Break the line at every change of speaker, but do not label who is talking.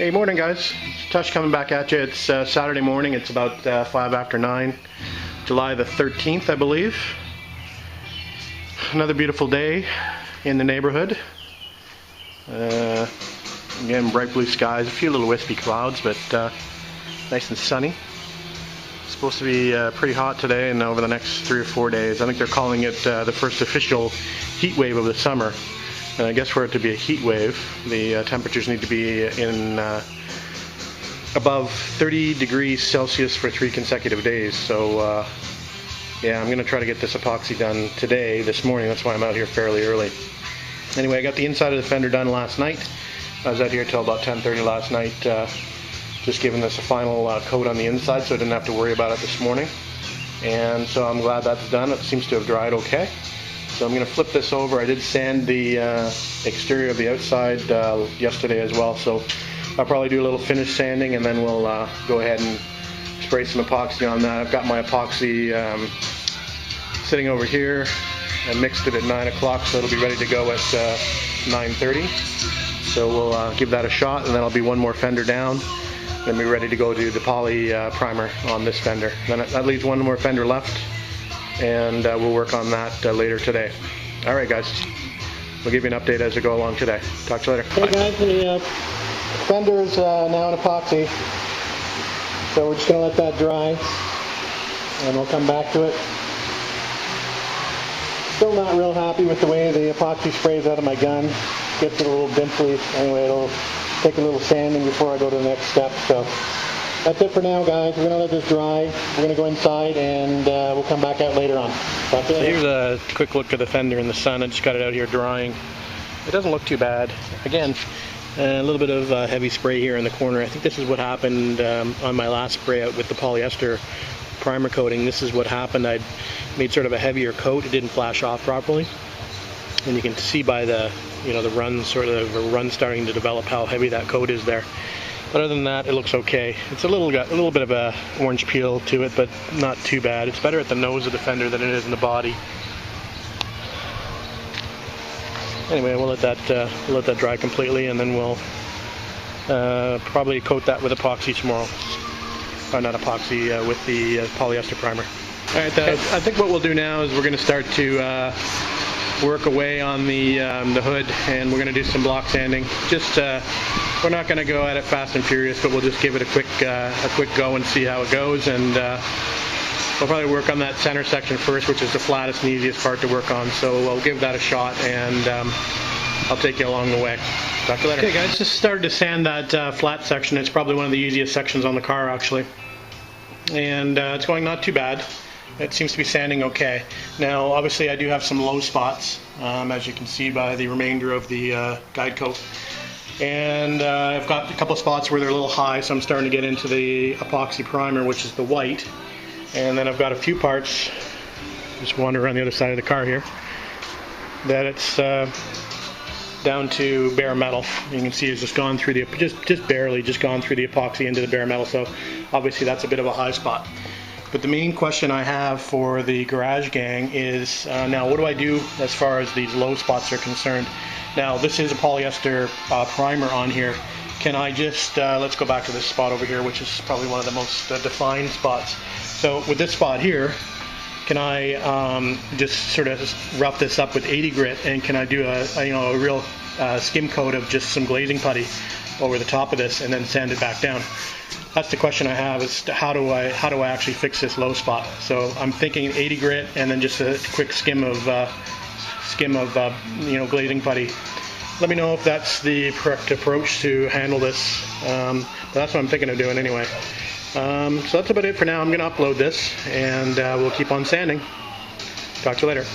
Hey, morning guys. Tush coming back at you. It's Saturday morning. It's about 5 after 9, July the 13th, I believe. Another beautiful day in the neighborhood. Again, bright blue skies, a few little wispy clouds, but nice and sunny. It's supposed to be pretty hot today and over the next 3 or 4 days. I think they're calling it the first official heat wave of the summer. And I guess for it to be a heat wave, the temperatures need to be in above 30 degrees Celsius for 3 consecutive days. So yeah, I'm going to try to get this epoxy done today, this morning. That's why I'm out here fairly early. Anyway, I got the inside of the fender done last night. I was out here till about 10:30 last night, just giving this a final coat on the inside so I didn't have to worry about it this morning. And so I'm glad that's done. It seems to have dried okay. So I'm going to flip this over. I did sand the exterior of the outside yesterday as well, so I'll probably do a little finish sanding and then we'll go ahead and spray some epoxy on that. I've got my epoxy sitting over here. I mixed it at 9 o'clock, so it'll be ready to go at 9:30. So we'll give that a shot, and then I'll be one more fender down. Then be ready to go do the poly primer on this fender. Then that leaves one more fender left, and we'll work on that later today. All right, guys. We'll give you an update as we go along today. Talk to you later.
Hey guys, the fender is now in epoxy, so we're just going to let that dry, and we'll come back to it. Still not real happy with the way the epoxy sprays out of my gun. Gets it a little dimply. Anyway, it'll take a little sanding before I go to the next step. So that's it for now, guys. We're going to let this dry. We're going to go inside and we'll come back out later on.
So here's a quick look at the fender in the sun. I just got it out here drying. It doesn't look too bad. Again, a little bit of heavy spray here in the corner. I think this is what happened on my last spray out with the polyester primer coating. This is what happened. I'd made sort of a heavier coat. It didn't flash off properly. And you can see by the the run starting to develop how heavy that coat is there. But other than that, it looks okay. It's got a little bit of a orange peel to it, but not too bad. It's better at the nose of the fender than it is in the body. Anyway, we'll let that dry completely, and then we'll probably coat that with epoxy tomorrow. Not epoxy, with the polyester primer. All right, I think what we'll do now is we're going to start to work away on the hood, and we're going to do some block sanding. Just we're not going to go at it fast and furious, but we'll just give it a quick go and see how it goes. And we'll probably work on that center section first, which is the flattest and easiest part to work on. So we'll give that a shot, and I'll take you along the way. Talk to you later. Okay, guys, just started to sand that flat section. It's probably one of the easiest sections on the car, actually, and it's going not too bad. It seems to be sanding okay. Now, obviously, I do have some low spots, as you can see by the remainder of the guide coat. And I've got a couple of spots where they're a little high, so I'm starting to get into the epoxy primer, which is the white. And then I've got a few parts, just wander around the other side of the car here, that it's down to bare metal. You can see it's just gone through the, just barely gone through the epoxy into the bare metal, so obviously that's a bit of a high spot. But the main question I have for the garage gang is, now what do I do as far as these low spots are concerned? Now this is a polyester primer on here. Can I just, let's go back to this spot over here, which is probably one of the most defined spots. So with this spot here, can I just sort of rough this up with 80 grit, and can I do a real skim coat of just some glazing putty over the top of this and then sand it back down? That's the question I have, is how do I actually fix this low spot? So I'm thinking 80 grit and then just a quick skim of glazing putty. Let me know if that's the correct approach to handle this. But that's what I'm thinking of doing anyway. So that's about it for now. I'm going to upload this, and we'll keep on sanding. Talk to you later.